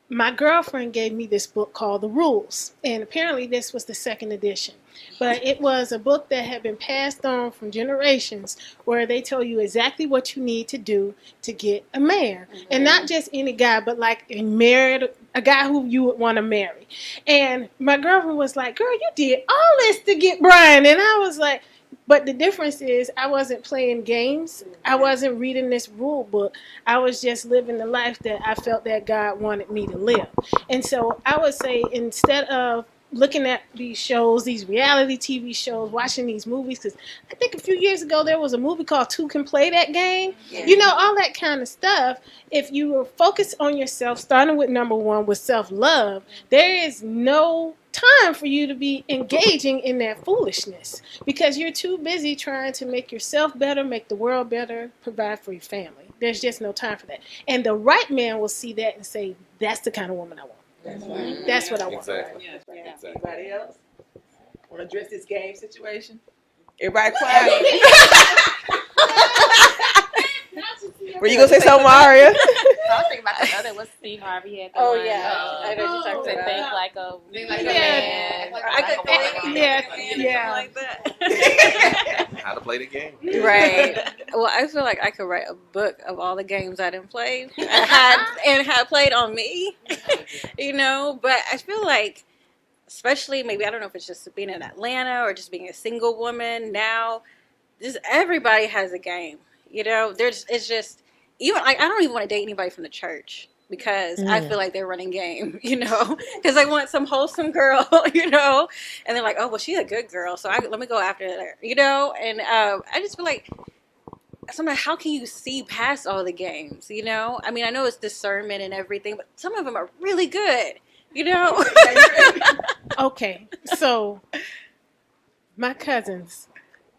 S4: my girlfriend gave me this book called The Rules, and apparently this was the second edition. But it was a book that had been passed on from generations, where they tell you exactly what you need to do to get a man. Mm-hmm. And not just any guy, but like a guy who you would want to marry. And my girlfriend was like, girl, you did all this to get Brian. And I was like, but the difference is I wasn't playing games. I wasn't reading this rule book. I was just living the life that I felt that God wanted me to live. And so I would say, instead of looking at these shows, these reality TV shows, watching these movies, because I think a few years ago there was a movie called Two Can Play That Game. Yeah. You know, all that kind of stuff. If you were focused on yourself, starting with number one, with self-love, there is no time for you to be engaging in that foolishness, because you're too busy trying to make yourself better, make the world better, provide for your family. There's just no time for that. And the right man will see that and say, that's the kind of woman I want. That's right. That's what I want.
S2: Exactly.
S1: Yeah. Exactly. Anybody else want to address this game situation? Everybody quiet. Were you gonna say something, Maria?
S9: I was thinking about the other. What's Steve Harvey had?
S3: Oh yeah, I know what you're talking about.
S9: Think like a man.
S4: Yeah.
S7: Like that.
S2: How to play the game.
S3: Right. Well, I feel like I could write a book of all the games I didn't play and had played on me. You know, but I feel like, especially maybe, I don't know if it's just being in Atlanta or just being a single woman now, just everybody has a game. You know, it's just, even like, I don't even want to date anybody from the church, because I feel like they're running game, you know, because I want some wholesome girl, you know, and they're like, oh, well, she's a good girl, so let me go after her, you know, and I just feel like, sometimes, how can you see past all the games, you know? I mean, I know it's discernment and everything, but some of them are really good, you know?
S4: Okay, so my cousins,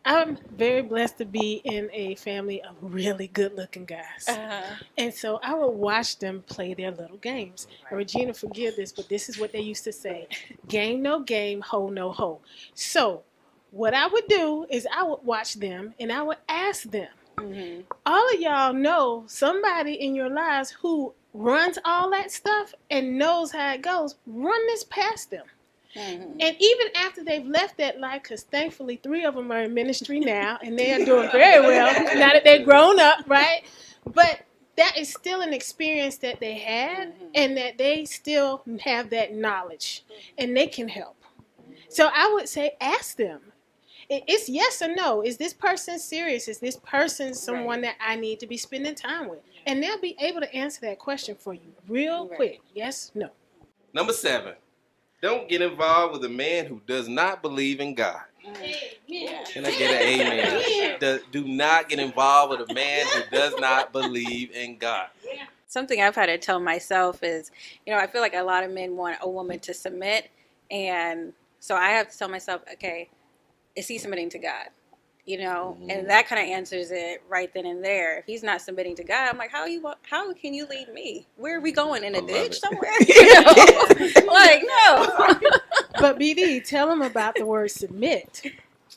S4: I'm very blessed to be in a family of really good-looking guys. Uh-huh. And so I would watch them play their little games. And Regina, forgive this, but this is what they used to say. Game, no game, hoe, no hoe. So what I would do is I would watch them and I would ask them. Mm-hmm. All of y'all know somebody in your lives who runs all that stuff and knows how it goes. Run this past them. Mm-hmm. And even after they've left that life, because thankfully 3 of them are in ministry now, and they are doing very well now that they've grown up, right? But that is still an experience that they had, and that they still have that knowledge, and they can help. So I would say, ask them. It's yes or no. Is this person serious? Is this person someone that I need to be spending time with? And they'll be able to answer that question for you real quick. Yes, no.
S2: Number 7. Don't get involved with a man who does not believe in God.
S4: Amen.
S2: Can I get an amen? Do not get involved with a man who does not believe in God.
S3: Something I've had to tell myself is, you know, I feel like a lot of men want a woman to submit. And so I have to tell myself, okay, is he submitting to God? You know, and that kind of answers it right then and there. If he's not submitting to God, I'm like, how can you lead me? Where are we going, in a ditch somewhere? You know? Like, no.
S4: But BD, tell them about the word submit.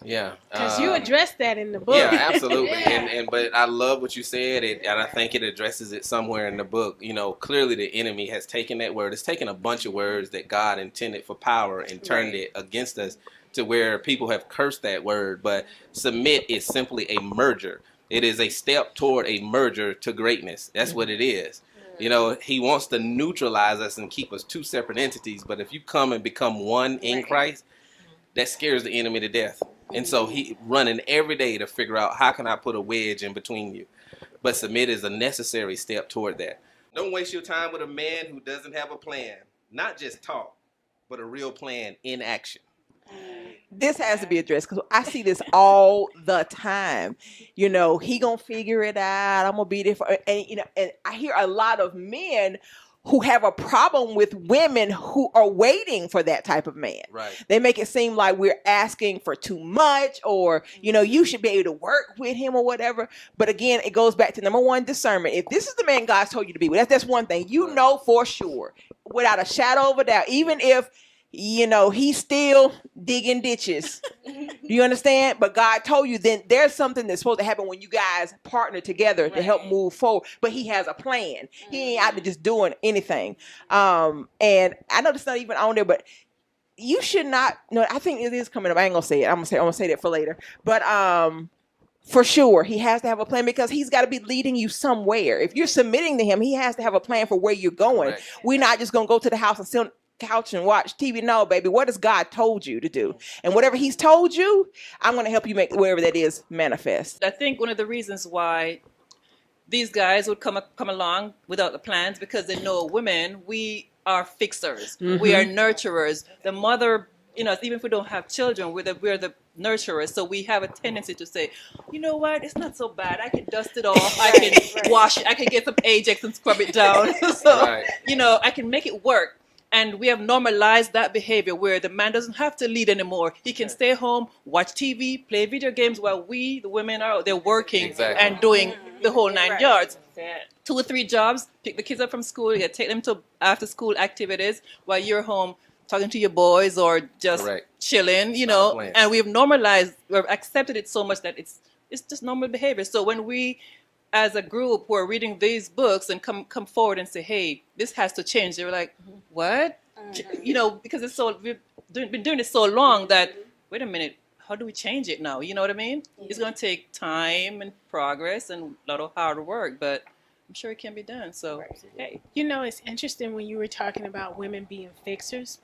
S2: Yeah,
S4: because you addressed that in the book.
S2: Yeah, absolutely. But I love what you said, and I think it addresses it somewhere in the book. You know, clearly the enemy has taken that word. It's taken a bunch of words that God intended for power and turned it against us, to where people have cursed that word. But submit is simply a merger. It is a step toward a merger to greatness. That's what it is. You know, he wants to neutralize us and keep us 2 separate entities. But if you come and become one in Christ, that scares the enemy to death. And so he running every day to figure out how can I put a wedge in between you. But submit is a necessary step toward that. Don't waste your time with a man who doesn't have a plan. Not just talk, but a real plan in action.
S1: This has to be addressed because I see this all the time. You know, he gonna figure it out. I'm gonna be there for, and you know, and I hear a lot of men who have a problem with women who are waiting for that type of man.
S2: Right.
S1: They make it seem like we're asking for too much, or you know, you should be able to work with him or whatever. But again, it goes back to number one, discernment. If this is the man God's told you to be with, that's one thing. You know for sure, without a shadow of a doubt, even if you know he's still digging ditches. Do you understand? But God told you, then there's something that's supposed to happen when you guys partner together to help move forward. But he has a plan. He ain't out there just doing anything. And I know it's not even on there, but you should not. No, I think it is coming up. I ain't gonna say it. I'm gonna say that for later. But for sure, he has to have a plan because he's got to be leading you somewhere. If you're submitting to him, he has to have a plan for where you're going.
S2: Right. We're
S1: We're not just gonna go to the house and sit on the couch and watch TV. No, baby. What has God told you to do? And whatever he's told you, I'm gonna help you make wherever that is manifest.
S8: I think one of the reasons why these guys would come along without the plans because they know women, we are fixers. We are nurturers. The mother, you know, even if we don't have children, we're the nurturers. So we have a tendency to say, you know what, it's not so bad. I can dust it off. I can wash it. I can get some Ajax and scrub it down. So, you know, I can make it work. And we have normalized that behavior where the man doesn't have to lead anymore. He can stay home, watch TV, play video games while we, the women, are out there working and doing the whole 9 yards. 2 or 3 jobs, pick the kids up from school, you take them to after school activities while you're home talking to your boys or just chilling, you know. And we've accepted it so much that it's just normal behavior. So when we as a group who are reading these books and come forward and say, hey, this has to change, they were like, what? You know, because we've been doing it so long that, wait a minute, how do we change it now? You know what I mean? It's going to take time and progress and a lot of hard work, but I'm sure it can be done. So, hey.
S4: You know, it's interesting when you were talking about women being fixers.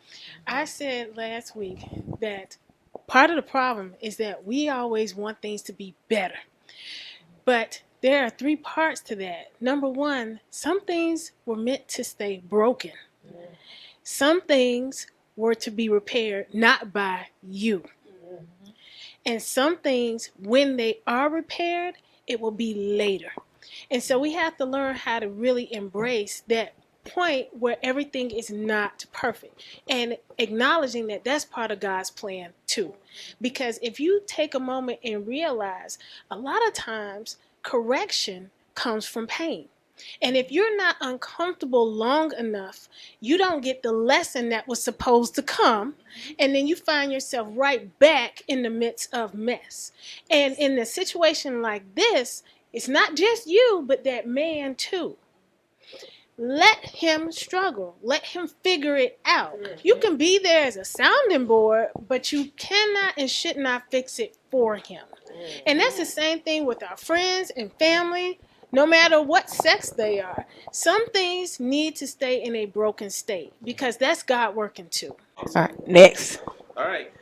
S4: I said last week that part of the problem is that we always want things to be better. But there are 3 parts to that. Number one, some things were meant to stay broken. Some things were to be repaired not by you. And some things, when they are repaired, it will be later. And so we have to learn how to really embrace that point where everything is not perfect and acknowledging that that's part of God's plan too. Because if you take a moment and realize a lot of times correction comes from pain. And if you're not uncomfortable long enough, you don't get the lesson that was supposed to come. And then you find yourself right back in the midst of mess. And in a situation like this, it's not just you, but that man too. Let him struggle. Let him figure it out. You can be there as a sounding board, but you cannot and should not fix it for him. And that's the same thing with our friends and family, no matter what sex they are. Some things need to stay in a broken state because that's God working too.
S1: All right, next.
S2: All right.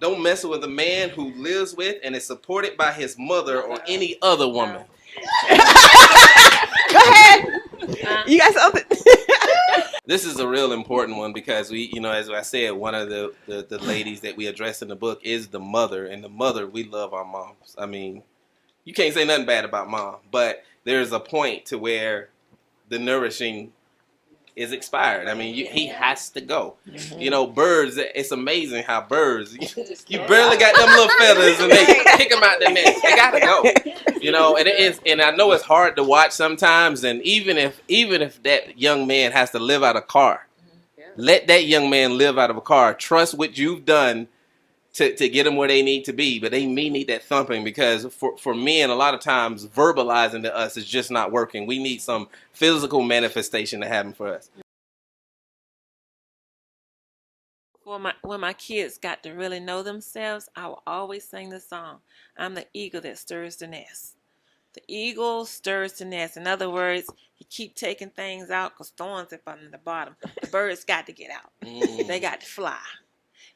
S2: Don't mess with a man who lives with and is supported by his mother or any other woman.
S1: Go ahead. You got something?
S2: This is a real important one because we, you know, as I said, one of the ladies that we address in the book is the mother. And the mother, we love our moms. I mean, you can't say nothing bad about mom, but there's a point to where the nourishing is expired. I mean, he has to go. You know, birds, it's amazing how birds, you barely got them little feathers and they kick them out their nest. They gotta go. You know, and it is, and I know it's hard to watch sometimes, and even if that young man has to live out a car, let that young man live out of a car. Trust what you've done to get them where they need to be, but they may need that thumping because for men, a lot of times verbalizing to us is just not working. We need some physical manifestation to happen for us.
S7: When my kids got to really know themselves, I will always sing the song, I'm the eagle that stirs the nest. The eagle stirs the nest. In other words, you keep taking things out because thorns are on the bottom. The birds got to get out. They got to fly.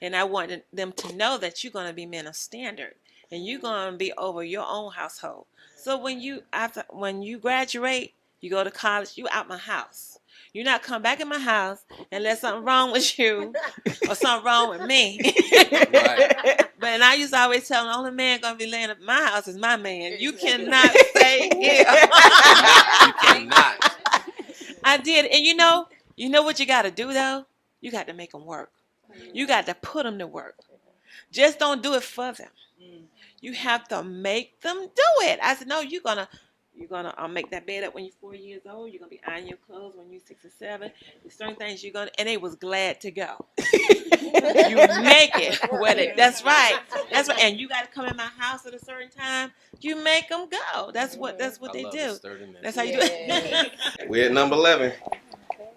S7: And I wanted them to know that you're going to be men of standard and you're going to be over your own household. So when you graduate, you go to college, you out my house. You're not come back in my house unless something wrong with you or something wrong with me.
S2: Right.
S7: But I used to always tell them, the only man going to be laying at my house is my man. You cannot stay here.
S2: You cannot.
S7: I did. And you know what you got to do, though? You got to make them work. You got to put them to work. Just don't do it for them. You have to make them do it. I said, no, you're gonna make that bed up when you're 4 years old. You're gonna be ironing your clothes when you're 6 or 7. There's certain things you're gonna, and they was glad to go. You make it with it. That's right. That's right. And you got to come in my house at a certain time. You make them go. That's what they do. That's how you do it.
S2: We're at number 11.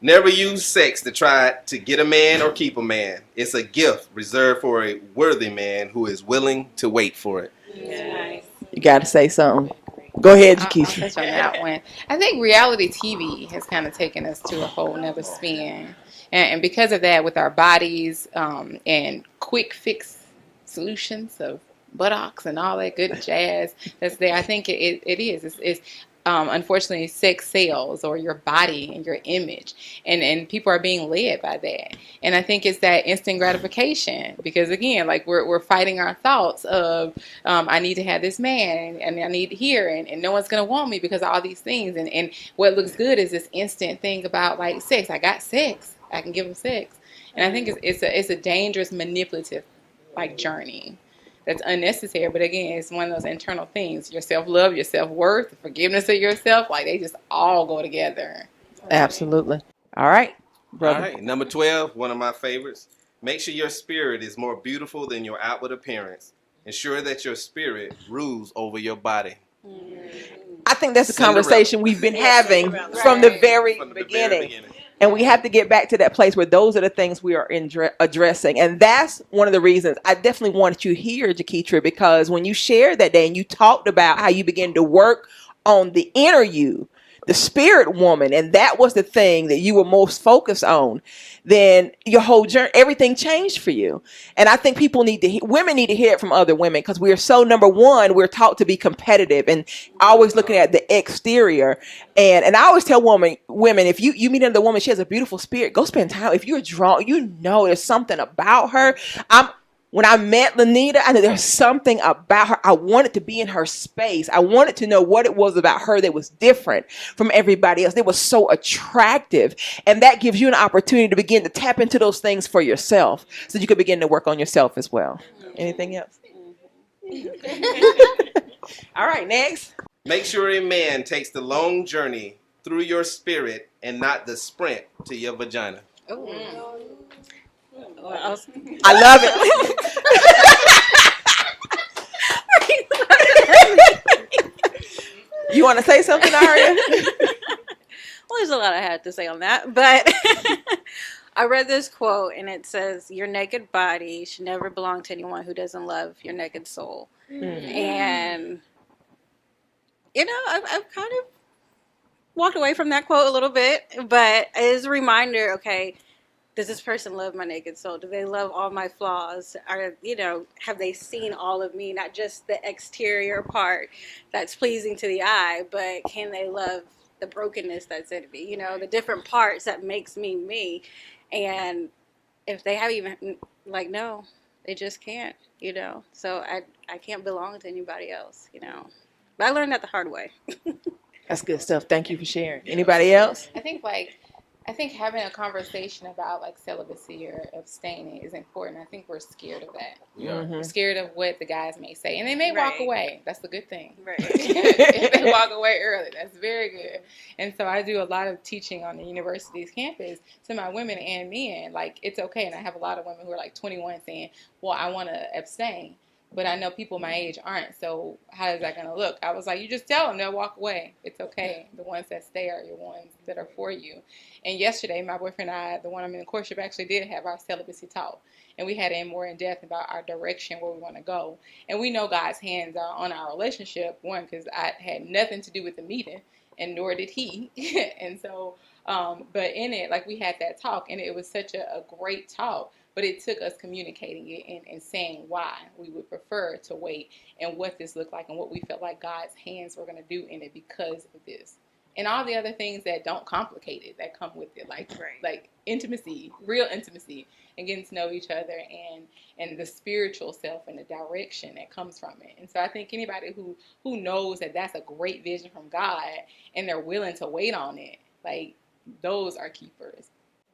S2: Never use sex to try to get a man or keep a man. It's a gift reserved for a worthy man who is willing to wait for it.
S1: You got to say something. Go ahead,
S5: I'll
S1: Jakeisha.
S5: touch on that one. I think reality TV has kind of taken us to a whole nother spin. And because of that, with our bodies and quick fix solutions of buttocks and all that good jazz that's there, I think it is. It's unfortunately, sex sells, or your body and your image, and people are being led by that. And I think it's that instant gratification, because again, like we're fighting our thoughts of I need to have this man, and I need here, and no one's gonna want me because of all these things. And what looks good is this instant thing about like sex. I got sex, I can give them sex, and I think it's a dangerous manipulative like journey. That's unnecessary, but again, it's one of those internal things. Your self-love, your self-worth, the forgiveness of yourself, like they just all go together.
S1: Absolutely. All right, brother.
S2: All right, number 12, one of my favorites. Make sure your spirit is more beautiful than your outward appearance. Ensure that your spirit rules over your body.
S1: I think that's a
S2: Cinderella.
S1: conversation we've been having from the very beginning. And we have to get back to that place where those are the things we are addressing. And that's one of the reasons I definitely wanted you here, Jakeisha, because when you shared that day and you talked about how you began to work on the inner you, the spirit woman, and that was the thing that you were most focused on, then your whole journey, everything changed for you. And I think women need to hear it from other women, because we are so, number one, we're taught to be competitive and always looking at the exterior. And I always tell women, if you meet another woman, she has a beautiful spirit, go spend time. If you're drawn, there's something about her. When I met Lanita, I knew there's something about her. I wanted to be in her space. I wanted to know what it was about her that was different from everybody else. It was so attractive. And that gives you an opportunity to begin to tap into those things for yourself, so you can begin to work on yourself as well. Anything else? All right, next.
S2: Make sure a man takes the long journey through your spirit and not the sprint to your vagina.
S1: I love it. You want to say something, Aria?
S3: Well, there's a lot I had to say on that, but I read this quote, and it says, "Your naked body should never belong to anyone who doesn't love your naked soul." And I've kind of walked away from that quote a little bit, but it is a reminder. Okay, does this person love my naked soul? Do they love all my flaws? Have they seen all of me, not just the exterior part that's pleasing to the eye, but can they love the brokenness that's in me? The different parts that makes me me. And if they have even, no, they just can't, So I can't belong to anybody else, But I learned that the hard way.
S1: That's good stuff. Thank you for sharing. Anybody else?
S5: I think having a conversation about like celibacy or abstaining is important. I think we're scared of that. We're scared of what the guys may say, and they may walk away. That's the good thing.
S3: Right.
S5: If they walk away early, that's very good. And so I do a lot of teaching on the university's campus to my women and men. Like, it's okay. And I have a lot of women who are like 21 saying, well, I want to abstain. But I know people my age aren't, so how is that going to look? I was like, you just tell them, they'll walk away. It's okay. The ones that stay are your ones that are for you. And yesterday, my boyfriend and I, the one I'm in courtship, actually did have our celibacy talk. And we had it more in depth about our direction, where we want to go. And we know God's hands are on our relationship, one, because I had nothing to do with the meeting, and nor did he. And so, but in it, like, we had that talk, and it was such a great talk. But it took us communicating it and saying why we would prefer to wait and what this looked like and what we felt like God's hands were going to do in it because of this. And all the other things that don't complicate it, that come with it, like intimacy, real intimacy, and getting to know each other, and the spiritual self and the direction that comes from it. And so I think anybody who knows that that's a great vision from God and they're willing to wait on it, like, those are keepers.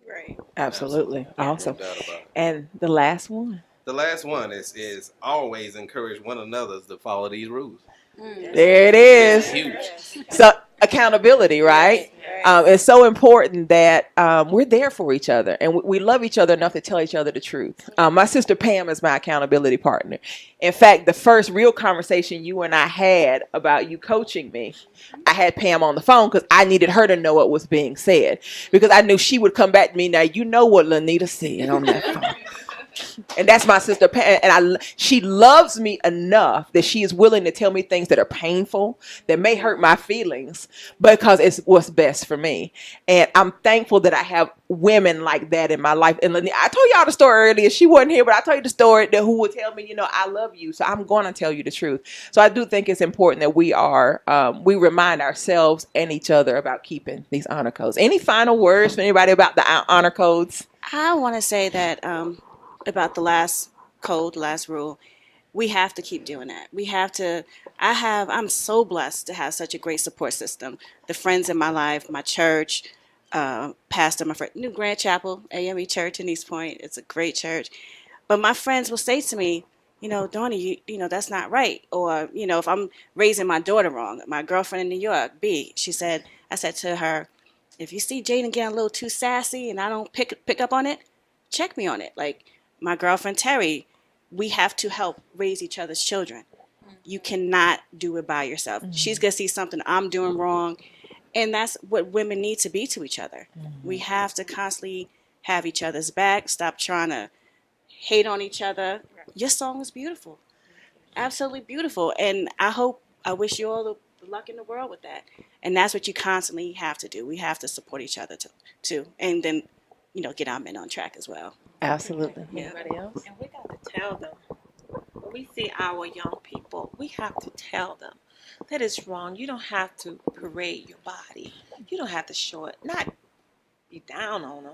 S6: Right.
S1: Absolutely. Awesome.
S2: No doubt about it.
S1: And the last one.
S2: The last one is always encourage one another to follow these rules.
S1: There it is.
S2: It's huge.
S1: So accountability, right? It's so important that we're there for each other and we love each other enough to tell each other the truth. My sister Pam is my accountability partner. In fact, the first real conversation you and I had about you coaching me, I had Pam on the phone because I needed her to know what was being said, because I knew she would come back to me. Now, you know what Lanita said on that phone. And that's my sister Pam, and she loves me enough that she is willing to tell me things that are painful, that may hurt my feelings, because it's what's best for me. And I'm thankful that I have women like that in my life. And I told y'all the story earlier. She wasn't here, but I told you the story that who would tell me, I love you, so I'm going to tell you the truth. So I do think it's important that we remind ourselves and each other about keeping these honor codes. Any final words for anybody about the honor codes?
S6: I want to say that about the last code, last rule, we have to keep doing that. We have to. I'm so blessed to have such a great support system. The friends in my life, my church, pastor, my friend, New Grand Chapel, AME Church in East Point. It's a great church. But my friends will say to me, Donnie, that's not right. Or, if I'm raising my daughter wrong, my girlfriend in New York, I said to her, if you see Jaden getting a little too sassy and I don't pick up on it, check me on it. Like my girlfriend Terry, we have to help raise each other's children. You cannot do it by yourself. Mm-hmm. She's going to see something I'm doing wrong. And that's what women need to be to each other. Mm-hmm. We have to constantly have each other's back, stop trying to hate on each other. Your song is beautiful. Absolutely beautiful. And I wish you all the luck in the world with that. And that's what you constantly have to do. We have to support each other too. And then, get our men on track as well.
S1: Absolutely.
S6: Yeah.
S7: Anybody else? And we got to tell them. When we see our young people, we have to tell them that it's wrong. You don't have to parade your body. You don't have to show it. Not be down on them,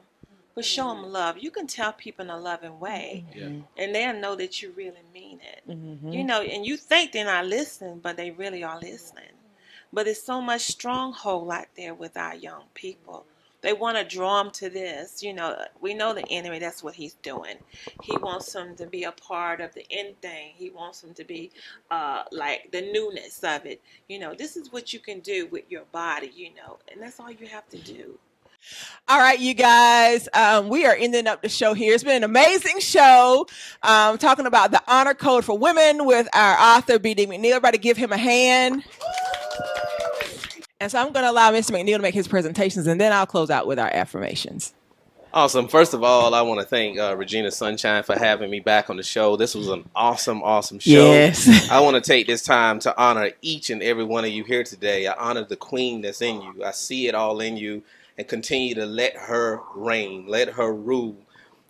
S7: but show them love. You can tell people in a loving way, and they'll know that you really mean it. Mm-hmm. And you think they're not listening, but they really are listening. But there's so much stronghold out there with our young people. They want to draw them to this. We know the enemy, that's what he's doing. He wants them to be a part of the end thing. He wants them to be like the newness of it. This is what you can do with your body, and that's all you have to do.
S1: All right, you guys, we are ending up the show here. It's been an amazing show, talking about the honor code for women with our author, BD MCNeal. Everybody give him a hand. And so I'm going to allow Mr. McNeil to make his presentations, and then I'll close out with our affirmations.
S2: Awesome. First of all, I want to thank Regina Sunshine for having me back on the show. This was an awesome show.
S1: Yes.
S2: I want to take this time to honor each and every one of you here today. I honor the queen that's in you. I see it all in you, and continue to let her reign, let her rule,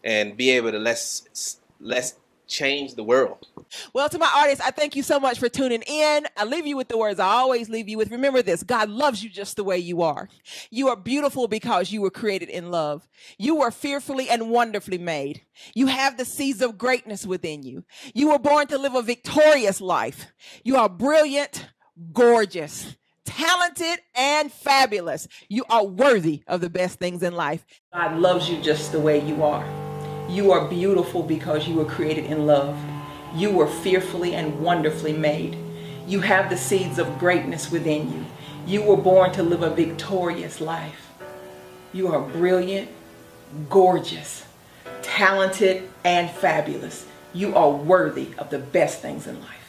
S2: and be able to let's change the world.
S1: Well, to my audience, I thank you so much for tuning in. I leave you with the words I always leave you with. Remember this: God loves you just the way you are. You are beautiful because you were created in love. You were fearfully and wonderfully made. You have the seeds of greatness within you. You were born to live a victorious life. You are brilliant, gorgeous, talented, and fabulous. You are worthy of the best things in life. God loves you just the way you are. You are beautiful because you were created in love. You were fearfully and wonderfully made. You have the seeds of greatness within you. You were born to live a victorious life. You are brilliant, gorgeous, talented, and fabulous. You are worthy of the best things in life.